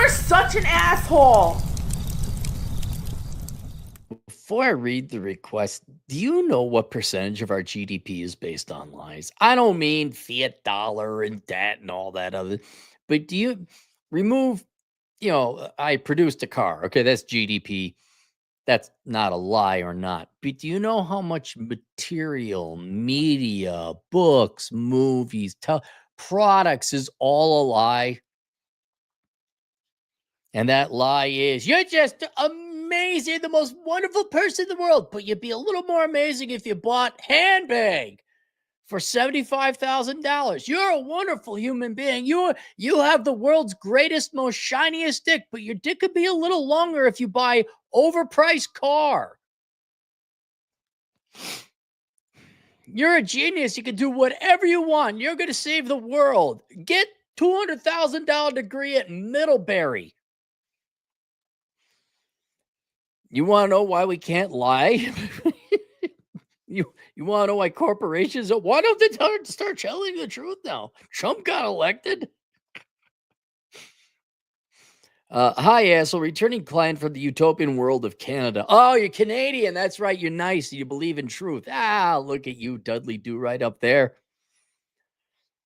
You're such an asshole. Before I read the request, do you know what percentage of our GDP is based on lies? I don't mean fiat dollar and debt and all that other, but do you remove, I produced a car. Okay, that's GDP. That's not a lie or not. But do you know how much material, media, books, movies, products is all a lie? And that lie is, you're just amazing, the most wonderful person in the world. But you'd be a little more amazing if you bought handbag for $75,000. You're a wonderful human being. You have the world's greatest, most shiniest dick, but your dick could be a little longer if you buy overpriced car. You're a genius. You can do whatever you want. You're going to save the world. Get $200,000 degree at Middlebury. You want to know why we can't lie? you want to know why corporations? Why don't they start telling the truth now? Trump got elected. Hi, asshole. Returning client from the utopian world of Canada. Oh, you're Canadian. That's right. You're nice. You believe in truth. Ah, look at you, Dudley Do right up there.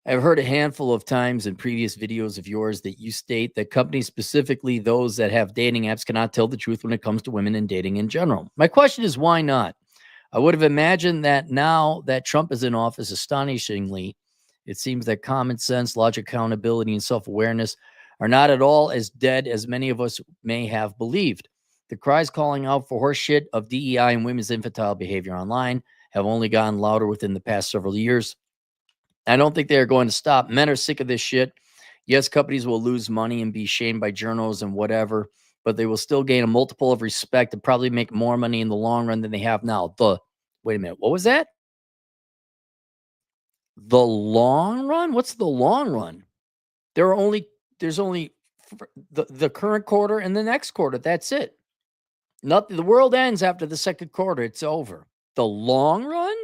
I've heard a handful of times in previous videos of yours that you state that companies, specifically those that have dating apps, cannot tell the truth when it comes to women and dating in general. My question is, why not? I would have imagined that now that Trump is in office, astonishingly, it seems that common sense, logic, accountability, and self-awareness are not at all as dead as many of us may have believed. The cries calling out for horseshit of DEI and women's infantile behavior online have only gotten louder within the past several years. I don't think they are going to stop. Men are sick of this shit. Yes, companies will lose money and be shamed by journals and whatever, but they will still gain a multiple of respect and probably make more money in the long run than they have now. Wait a minute, what was that? The long run? What's the long run? There's only the current quarter and the next quarter. That's it. Nothing. The world ends after the second quarter. It's over. The long run?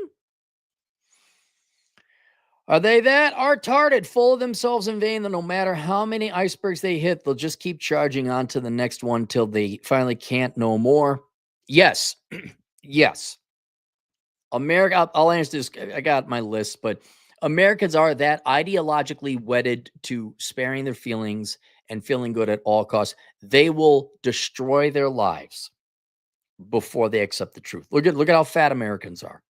Are they that retarded, full of themselves in vain, that no matter how many icebergs they hit, they'll just keep charging on to the next one till they finally can't no more? Yes. Yes. America, I'll answer this. I got my list, but Americans are that ideologically wedded to sparing their feelings and feeling good at all costs. They will destroy their lives before they accept the truth. Look at how fat Americans are.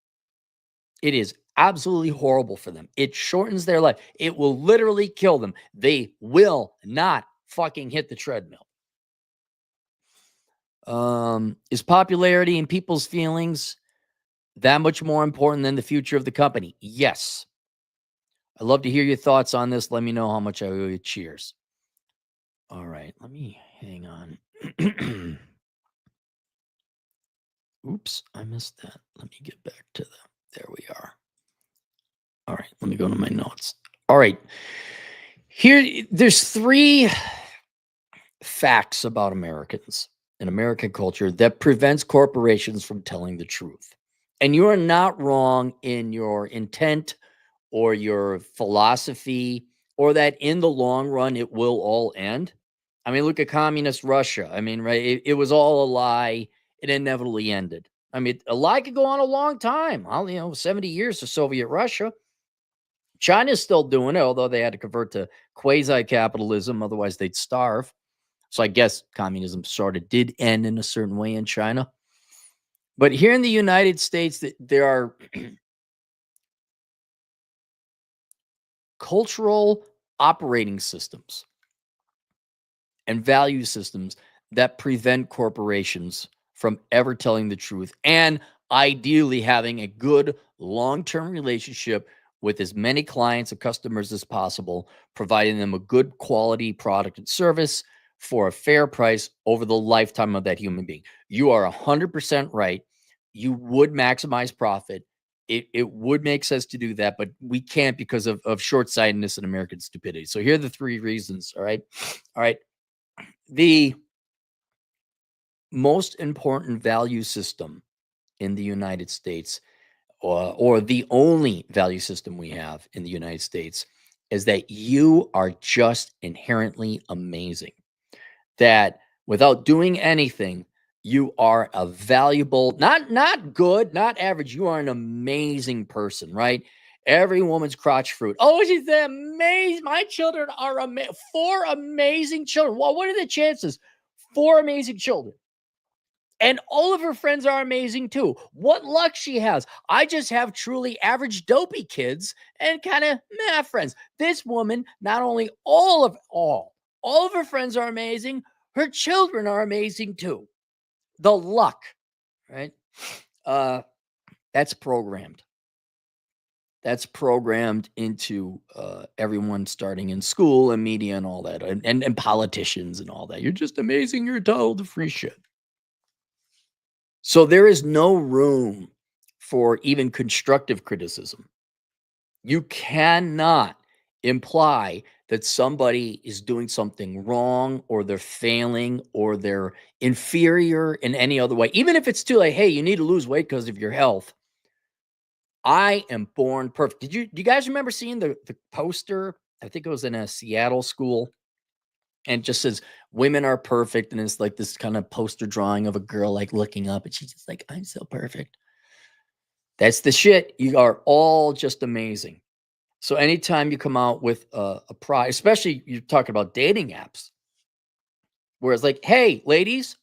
It is absolutely horrible for them. It shortens their life. It will literally kill them. They will not fucking hit the treadmill. Is popularity and people's feelings that much more important than the future of the company? Yes. I'd love to hear your thoughts on this. Let me know how much I owe you. Cheers. All right. Let me hang on. Oops, I missed that. Let me get back to them. There we are. All right, let me go to my notes. All right. There's 3 facts about Americans and American culture that prevents corporations from telling the truth. And you are not wrong in your intent or your philosophy, or that in the long run it will all end. I mean, look at communist Russia. I mean, right? It was all a lie. It inevitably ended. I mean, a lie could go on a long time. 70 years of Soviet Russia. China's still doing it, although they had to convert to quasi-capitalism. Otherwise, they'd starve. So I guess communism sort of did end in a certain way in China. But here in the United States, there are cultural operating systems and value systems that prevent corporations from ever telling the truth and ideally having a good long-term relationship with as many clients and customers as possible, providing them a good quality product and service for a fair price over the lifetime of that human being. You are 100% right. You would maximize profit. It would make sense to do that, but we can't because of short-sightedness and American stupidity. So here are the 3 reasons. All right. The most important value system in the United States, or the only value system we have in the United States, is that you are just inherently amazing. that without doing anything, you are a valuable, not good, not average. You are an amazing person, right? Every woman's crotch fruit. Oh, she's amazing. My children are four amazing children. Well, what are the chances? Four amazing children. And all of her friends are amazing too. What luck she has. I just have truly average dopey kids and kind of meh friends. This woman, not only all of her friends are amazing, her children are amazing too. The luck, right? Uh that's programmed. That's programmed into everyone starting in school and media and all that, and politicians and all that. You're just amazing. You're entitled to free shit. So there is no room for even constructive criticism. You cannot imply that somebody is doing something wrong or they're failing or they're inferior in any other way. Even if it's too like, hey, you need to lose weight because of your health. I am born perfect. Do you guys remember seeing the poster? I think it was in a Seattle school, and it just says women are perfect, and it's like this kind of poster drawing of a girl like looking up, and she's just like, I'm so perfect. That's the shit. You are all just amazing. So anytime you come out with a prize, especially you're talking about dating apps, where it's like, hey, ladies,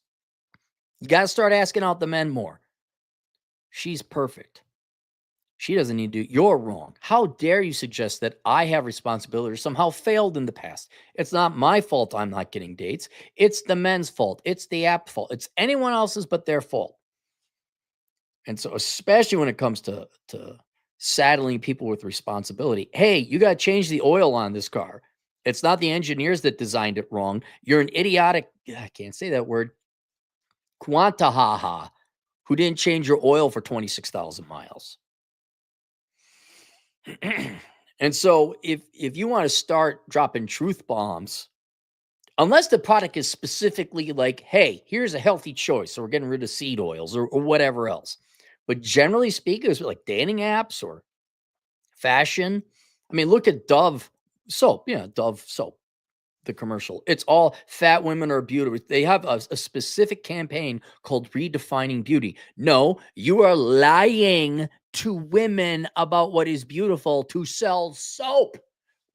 you got to start asking out the men more. She's perfect. She doesn't need to. You're wrong. How dare you suggest that I have responsibility or somehow failed in the past? It's not my fault I'm not getting dates. It's the men's fault. It's the app fault. It's anyone else's but their fault. And so, especially when it comes to saddling people with responsibility, hey, you got to change the oil on this car. It's not the engineers that designed it wrong. You're an idiotic, I can't say that word, quantahaha, who didn't change your oil for 26,000 miles. And so if you want to start dropping truth bombs, unless the product is specifically like, hey, here's a healthy choice, so we're getting rid of seed oils or whatever else. But generally speaking, it's like dating apps or fashion. I mean, look at Dove soap. Yeah, Dove soap, the commercial. It's all fat women are beautiful. They have a specific campaign called Redefining Beauty. No, you are lying to women about what is beautiful to sell soap,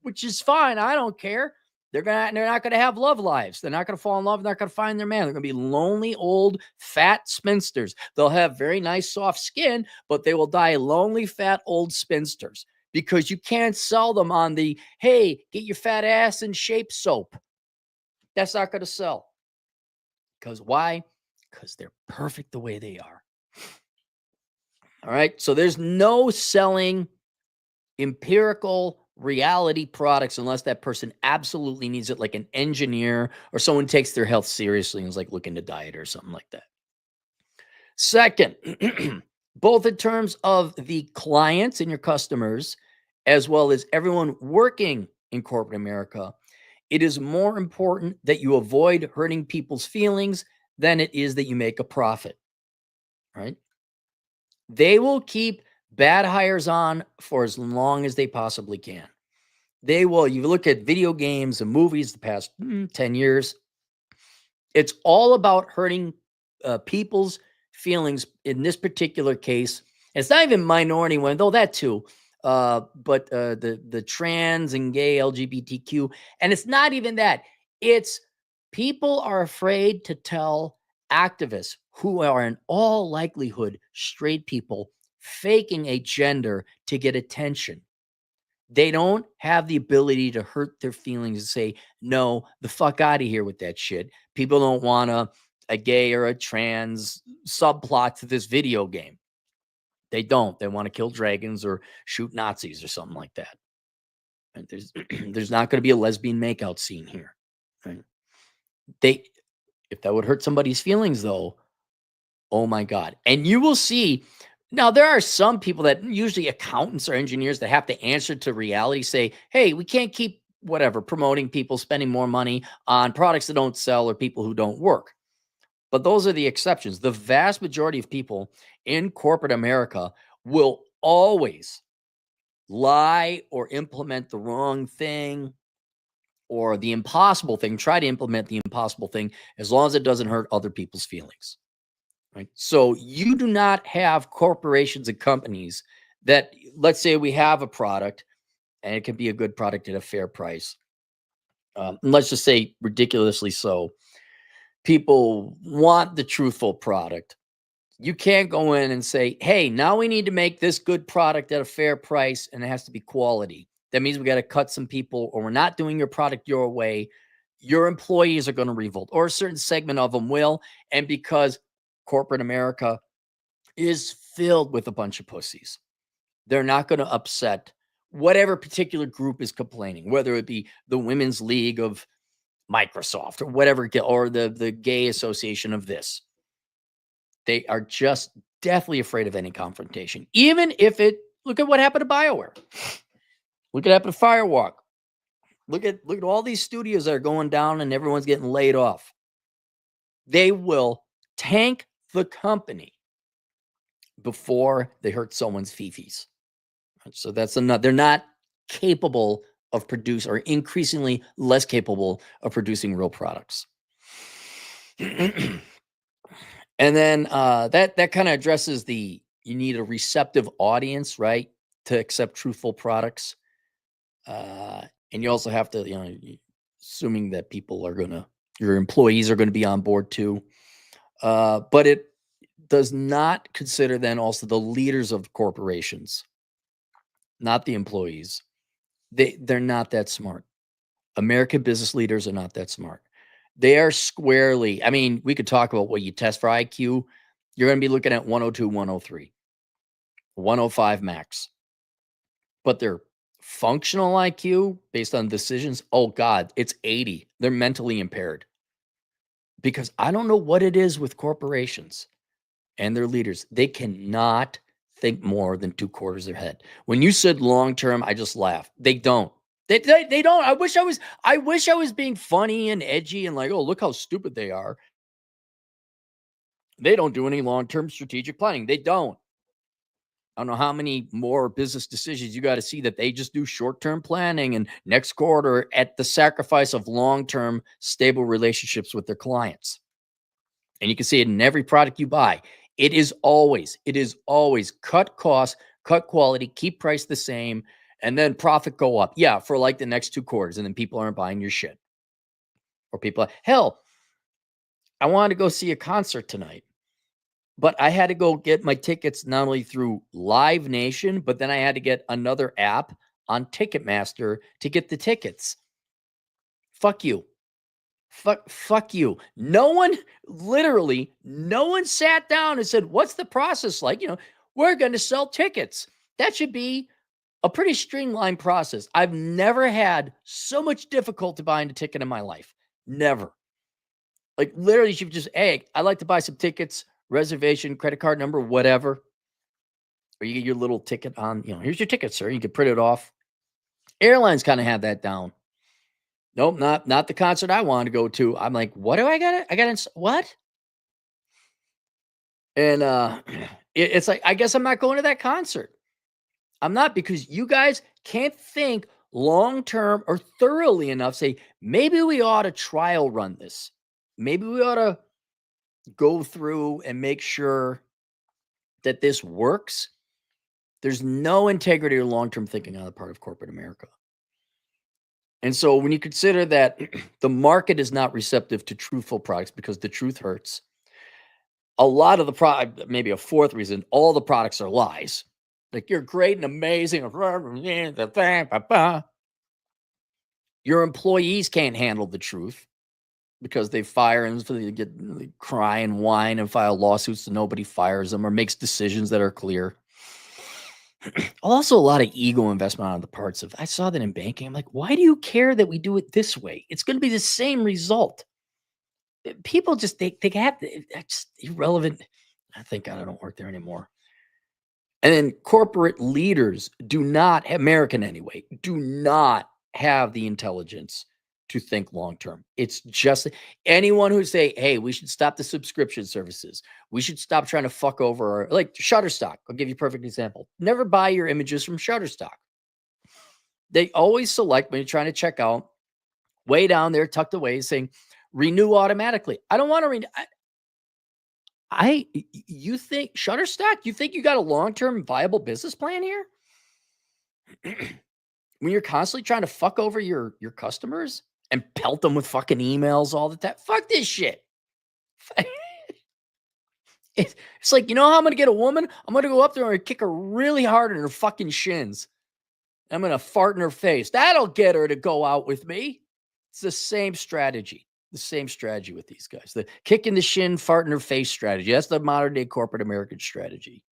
which is fine. I don't care. They're not gonna have love lives. They're not gonna fall in love. They're not gonna find their man. They're gonna be lonely, old, fat spinsters. They'll have very nice, soft skin, but they will die lonely, fat, old spinsters because you can't sell them on the hey, get your fat ass in shape soap. That's not gonna sell. Because why? Because they're perfect the way they are. All right. So there's no selling empirical reality products unless that person absolutely needs it, like an engineer or someone takes their health seriously and is like looking to diet or something like that. Second, both in terms of the clients and your customers, as well as everyone working in corporate America, it is more important that you avoid hurting people's feelings than it is that you make a profit, right? They will keep bad hires on for as long as they possibly can. They will. You look at video games and movies the past 10 years, it's all about hurting people's feelings in this particular case. It's not even minority women, though that too. But the trans and gay LGBTQ, and it's not even that. It's people are afraid to tell activists who are in all likelihood straight people faking a gender to get attention. They don't have the ability to hurt their feelings and say, no, the fuck out of here with that shit. People don't want a gay or a trans subplot to this video game. They don't. They want to kill dragons or shoot Nazis or something like that. And there's not going to be a lesbian makeout scene here. Right? If that would hurt somebody's feelings, though, oh my God. And you will see. Now, there are some people that usually accountants or engineers that have to answer to reality, say, hey, we can't keep whatever promoting people spending more money on products that don't sell or people who don't work. But those are the exceptions. The vast majority of people in corporate America will always lie or implement the wrong thing or the impossible thing, try to implement the impossible thing as long as it doesn't hurt other people's feelings. Right? So you do not have corporations and companies that, let's say we have a product and it can be a good product at a fair price. And let's just say ridiculously so. People want the truthful product. You can't go in and say, hey, now we need to make this good product at a fair price and it has to be quality. That means we got to cut some people, or we're not doing your product your way. Your employees are going to revolt, or a certain segment of them will. And because corporate America is filled with a bunch of pussies, they're not going to upset whatever particular group is complaining, whether it be the Women's League of Microsoft or whatever, or the gay association of this. They are just deathly afraid of any confrontation, even if look at what happened to BioWare. Look at what happened to Firewalk. Look at all these studios that are going down and everyone's getting laid off. They will tank the company before they hurt someone's fifis. So that's enough. They're not capable of producing, or increasingly less capable of producing, real products. And then that kind of addresses you need a receptive audience, right, to accept truthful products. And you also have to, assuming that your employees are going to be on board too. But it does not consider then also the leaders of the corporations, not the employees. They're not that smart. American business leaders are not that smart. They are squarely, I mean, we could talk about what you test for IQ. You're going to be looking at 102, 103, 105 max. But their functional IQ based on decisions, oh God, it's 80. They're mentally impaired. Because I don't know what it is with corporations and their leaders. They cannot think more than 2 quarters ahead. When you said long term, I just laughed. They don't. They don't. I wish I was being funny and edgy and like, oh, look how stupid they are. They don't do any long-term strategic planning. They don't. I don't know how many more business decisions you got to see that they just do short-term planning and next quarter at the sacrifice of long-term stable relationships with their clients. And you can see it in every product you buy. It is always cut costs, cut quality, keep price the same, and then profit go up. Yeah, for like the next 2 quarters, and then people aren't buying your shit. Or hell, I wanted to go see a concert tonight, but I had to go get my tickets not only through Live Nation, but then I had to get another app on Ticketmaster to get the tickets. Fuck you. Fuck you. No one sat down and said, what's the process like? We're going to sell tickets. That should be a pretty streamlined process. I've never had so much difficulty buying a ticket in my life. Never. Like literally, you just, hey, I'd like to buy some tickets, reservation, credit card number, whatever. Or you get your little ticket on, here's your ticket, sir. You can print it off. Airlines kind of have that down. Nope, not the concert I wanted to go to. I'm like, what do I got? What? And it's like, I guess I'm not going to that concert. I'm not, because you guys can't think long-term or thoroughly enough. Say, maybe we ought to trial run this. Maybe we ought to go through and make sure that this works. There's no integrity or long-term thinking on the part of corporate America. And so when you consider that the market is not receptive to truthful products because the truth hurts, a lot of the product, maybe a fourth reason, all the products are lies. Like, you're great and amazing. Your employees can't handle the truth because they fire and they cry and whine and file lawsuits so nobody fires them or makes decisions that are clear. Also, a lot of ego investment on the parts of, I saw that in banking. I'm like, why do you care that we do it this way? It's going to be the same result. People just, they have, it's irrelevant. I think God, I don't work there anymore. And then corporate leaders do not, American anyway, do not have the intelligence to think long-term. It's just anyone who say, hey, we should stop the subscription services. We should stop trying to fuck over, like Shutterstock. I'll give you a perfect example. Never buy your images from Shutterstock. They always select, when you're trying to check out, way down there, tucked away, saying renew automatically. I don't want to renew. You think Shutterstock? You think you got a long-term viable business plan here? When you're constantly trying to fuck over your customers and pelt them with fucking emails all the time. Fuck this shit. It's like, you know how I'm gonna get a woman? I'm gonna go up there and kick her really hard in her fucking shins. I'm gonna fart in her face. That'll get her to go out with me. It's the same strategy. The same strategy with these guys. The kick in the shin, fart in her face strategy. That's the modern day corporate American strategy.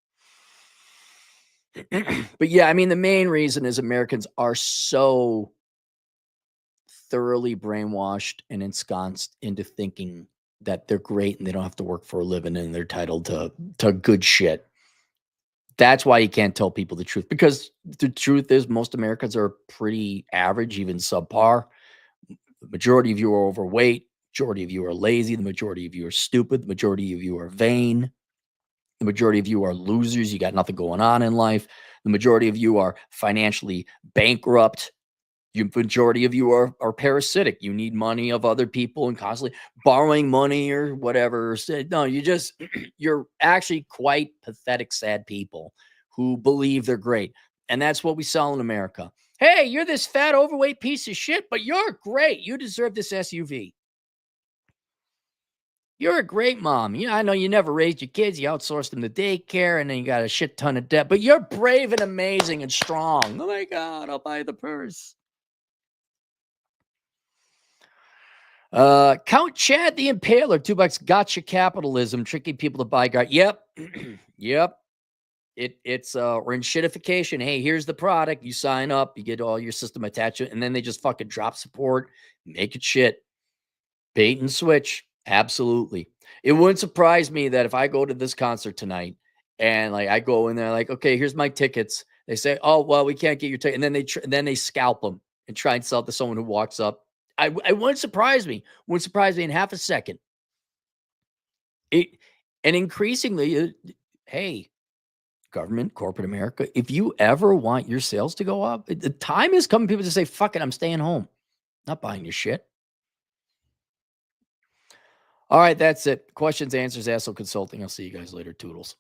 But yeah, I mean, the main reason is Americans are so thoroughly brainwashed and ensconced into thinking that they're great and they don't have to work for a living and they're entitled to good shit. That's why you can't tell people the truth, because the truth is most Americans are pretty average, even subpar. The majority of you are overweight. Majority of you are lazy. The majority of you are stupid. The majority of you are vain. The majority of you are losers. You got nothing going on in life. The majority of you are financially bankrupt. The majority of you are parasitic. You need money of other people and constantly borrowing money or whatever. No, you're actually quite pathetic, sad people who believe they're great. And that's what we sell in America. Hey, you're this fat, overweight piece of shit, but you're great. You deserve this SUV. You're a great mom. I know you never raised your kids. You outsourced them to daycare, and then you got a shit ton of debt. But you're brave and amazing and strong. Oh, my God, I'll buy the purse. Count Chad the Impaler, $2. Gotcha capitalism, tricking people to buy guard. Yep. Yep. It's shitification. Hey, here's the product. You sign up, you get all your system attached, and then they just fucking drop support, make it shit. Bait and switch. Absolutely. It wouldn't surprise me that if I go to this concert tonight and like I go in there, like, okay, here's my tickets. They say, oh, well, we can't get your ticket. And then they scalp them and try and sell it to someone who walks up. It wouldn't surprise me. Wouldn't surprise me in half a second. And increasingly, hey, government, corporate America, if you ever want your sales to go up, the time is coming. People to say, fuck it, I'm staying home. Not buying your shit. All right, that's it. Questions, answers, Asshole Consulting. I'll see you guys later. Toodles.